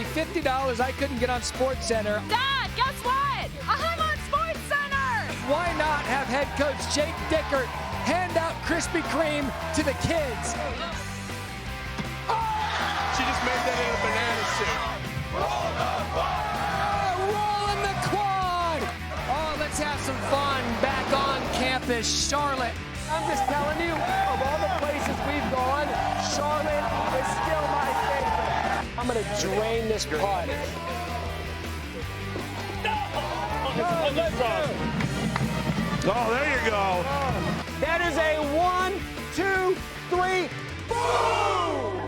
me $50 I couldn't get on SportsCenter. Dad, guess what? I'm on SportsCenter! Why not have head coach Jake Dickert hand out Krispy Kreme to the kids? She just made that in a banana suit. Roll in the quad! Oh, let's have some fun back on campus, Charlotte. I'm just telling you, of all the places we've gone, Charlotte is still my favorite. I'm going to drain this putt. Oh, there you go. That is a 1, 2, 3, boom!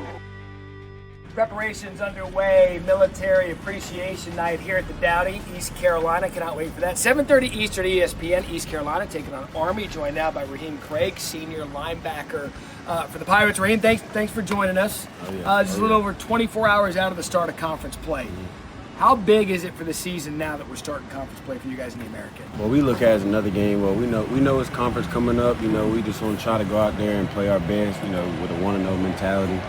Preparations underway, Military Appreciation Night here at the Dowdy, East Carolina. Cannot wait for that. 7:30 Eastern, ESPN, East Carolina, taking on Army, joined now by Raheem Craig, senior linebacker for the Pirates. Raheem, thanks for joining us. Just a little over 24 hours out of the start of conference play. How big is it for the season now that we're starting conference play for you guys in the American? Well, we look at it as another game. Well, we know it's conference coming up. You know, we just want to try to go out there and play our best, you know, with a want-to-know mentality.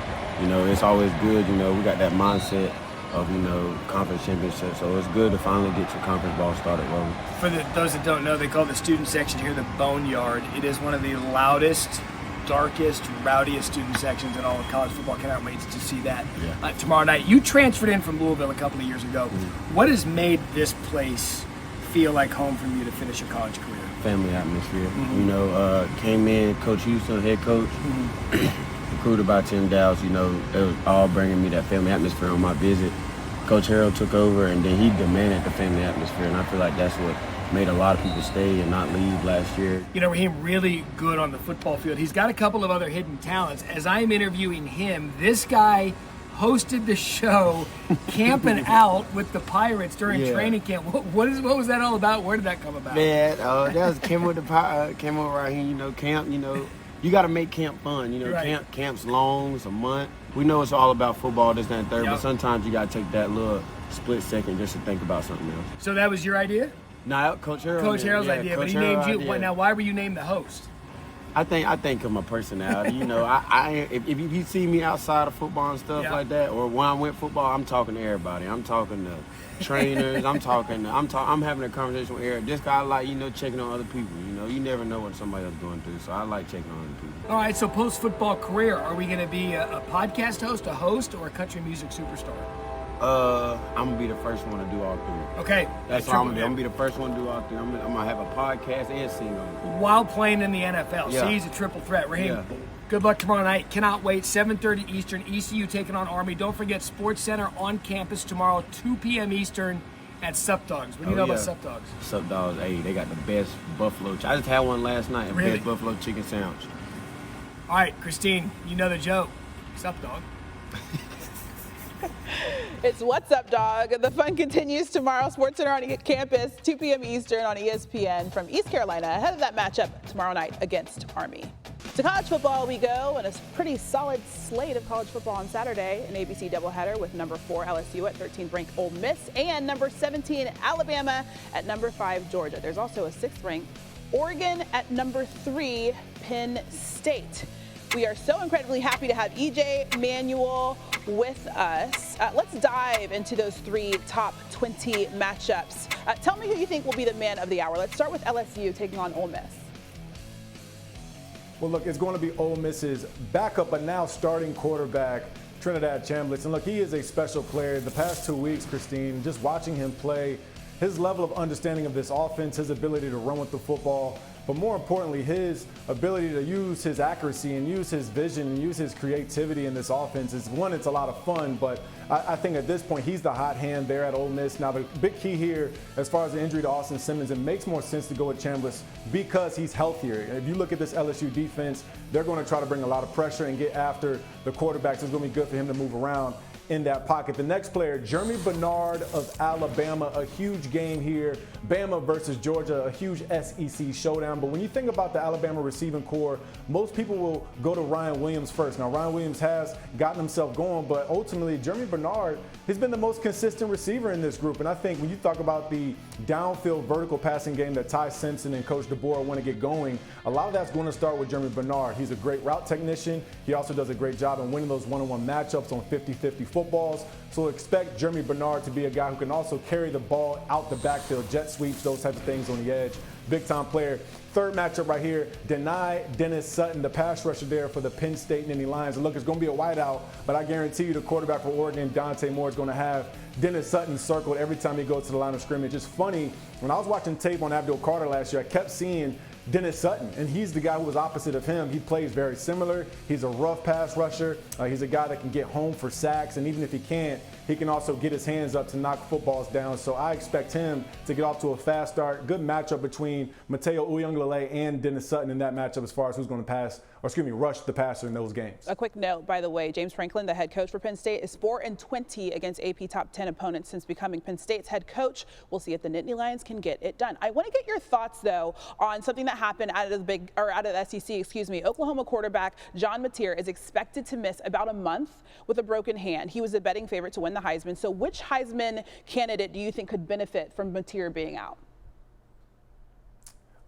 You know, it's always good, you know, we got that mindset of, you know, conference championship. So it's good to finally get your conference ball started rolling. For those that don't know, they call the student section here the Boneyard. It is one of the loudest, darkest, rowdiest student sections in all of college football. Cannot wait to see that tomorrow night. You transferred in from Louisville a couple of years ago. What has made this place feel like home for you to finish your college career? Family atmosphere. You know, came in, Coach Houston, head coach. Recruited by Tim Dowds, you know, it was all bringing me that family atmosphere on my visit. Coach Harold took over, and then he demanded the family atmosphere, and I feel like that's what made a lot of people stay and not leave last year. You know, Raheem, really good on the football field. He's got a couple of other hidden talents. As I'm interviewing him, this guy hosted the show camping out with the Pirates during training camp. What was that all about? Where did that come about? Man, that was came with Raheem, you know, camp, you know. You got to make camp fun, you know. Camp's long, it's a month. We know it's all about football, this, that, and third, but sometimes you got to take that little split second just to think about something else. So that was your idea? No, Coach Harold. Coach Harold's idea, but he named you. Now, why were you named the host? I think of my personality. You know, if you see me outside of football and stuff like that, or when I'm with football, I'm talking to everybody. I'm talking to trainers. I'm having a conversation with Eric. Just 'cause I like, you know, checking on other people. You know, you never know what somebody else is going through, so I like checking on other people. All right. So post-football career, are we going to be a podcast host, a host, or a country music superstar? I'm gonna be the first one to do all three. Okay. That's what I'm gonna do. I'm gonna be the first one to do all three. I'm gonna have a podcast and sing on it. While playing in the NFL. Yeah. So he's a triple threat. Raheem, good luck tomorrow night. Cannot wait. 7:30 Eastern, ECU taking on Army. Don't forget SportsCenter on campus tomorrow, 2 p.m. Eastern at Sup Dogs. What do you know about Sup Dogs? Sup Dogs, hey, they got the best buffalo. I just had one last night, Really? best buffalo chicken sandwich. All right, Christine, you know the joke. Sup Dog. It's What's Up, Dog. The fun continues tomorrow. SportsCenter on campus, 2 p.m. Eastern on ESPN from East Carolina, ahead of that matchup tomorrow night against Army. To college football we go, and a pretty solid slate of college football on Saturday. An ABC doubleheader with number 4 LSU at 13th ranked Ole Miss and number 17 Alabama at number 5 Georgia. There's also a 6th ranked Oregon at number 3 Penn State. We are so incredibly happy to have EJ Manuel with us. Let's dive into those 3 top 20 matchups. Tell me who you think will be the man of the hour. Let's start with LSU taking on Ole Miss. Well, look, it's going to be Ole Miss's backup, but now starting quarterback, Trinidad Chambliss. And look, he is a special player. The past 2 weeks, Christine, just watching him play, his level of understanding of this offense, his ability to run with the football, but more importantly, his ability to use his accuracy and use his vision and use his creativity in this offense is one, it's a lot of fun, but I think at this point, he's the hot hand there at Ole Miss. Now, the big key here, as far as the injury to Austin Simmons, it makes more sense to go with Chambliss because he's healthier. If you look at this LSU defense, they're going to try to bring a lot of pressure and get after the quarterbacks. It's going to be good for him to move around in that pocket. The next player, Jeremy Bernard of Alabama, a huge game here. Bama versus Georgia, a huge SEC showdown. But when you think about the Alabama receiving core, most people will go to Ryan Williams first. Now, Ryan Williams has gotten himself going, but ultimately, Jeremy Bernard he's been the most consistent receiver in this group. And I think when you talk about the downfield vertical passing game that Ty Simpson and Coach DeBoer want to get going, a lot of that's going to start with Jeremy Bernard. He's a great route technician. He also does a great job in winning those one-on-one matchups on 50-50 footballs. So expect Jeremy Bernard to be a guy who can also carry the ball out the backfield, jet sweeps, those types of things on the edge. Big-time player. Third matchup right here, Dennis Sutton, the pass rusher there for the Penn State Nittany Lions. And look, it's going to be a whiteout, but I guarantee you the quarterback for Oregon, Dante Moore, is going to have Dennis Sutton circled every time he goes to the line of scrimmage. It's funny, when I was watching tape on Abdul Carter last year, I kept seeing Dennis Sutton, and he's the guy who was opposite of him. He plays very similar. He's a rough pass rusher. He's a guy that can get home for sacks, and even if he can't, he can also get his hands up to knock footballs down. So I expect him to get off to a fast start. Good matchup between Mateo Uyunglele and Dennis Sutton in that matchup as far as who's going to rush the passer in those games. A quick note, by the way, James Franklin, the head coach for Penn State, is 4-20 against AP top 10 opponents since becoming Penn State's head coach. We'll see if the Nittany Lions can get it done. I want to get your thoughts, though, on something that happened out of the SEC. Oklahoma quarterback John Mateer is expected to miss about a month with a broken hand. He was a betting favorite to win the Heisman. So which Heisman candidate do you think could benefit from Mateer being out?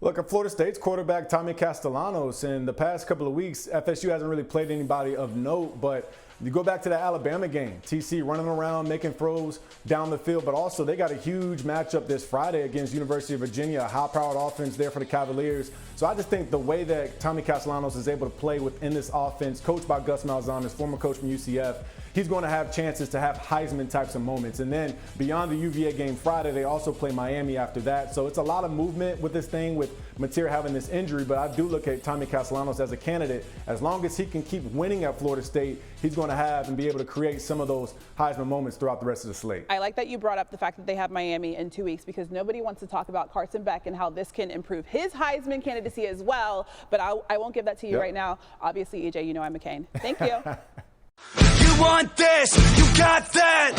Look, at Florida State's quarterback Tommy Castellanos, in the past couple of weeks, FSU hasn't really played anybody of note, but you go back to the Alabama game, TC running around, making throws down the field, but also they got a huge matchup this Friday against University of Virginia, a high-powered offense there for the Cavaliers. So I just think the way that Tommy Castellanos is able to play within this offense, coached by Gus Malzahn, his former coach from UCF, he's going to have chances to have Heisman types of moments. And then beyond the UVA game Friday, they also play Miami after that. So it's a lot of movement with this thing, with Mateer having this injury, but I do look at Tommy Castellanos as a candidate. As long as he can keep winning at Florida State, he's going to have and be able to create some of those Heisman moments throughout the rest of the slate. I like that you brought up the fact that they have Miami in 2 weeks, because nobody wants to talk about Carson Beck and how this can improve his Heisman candidacy as well. But I won't give that to you right now. Obviously, EJ, you know I'm McCain. Thank you. You want this, you got that.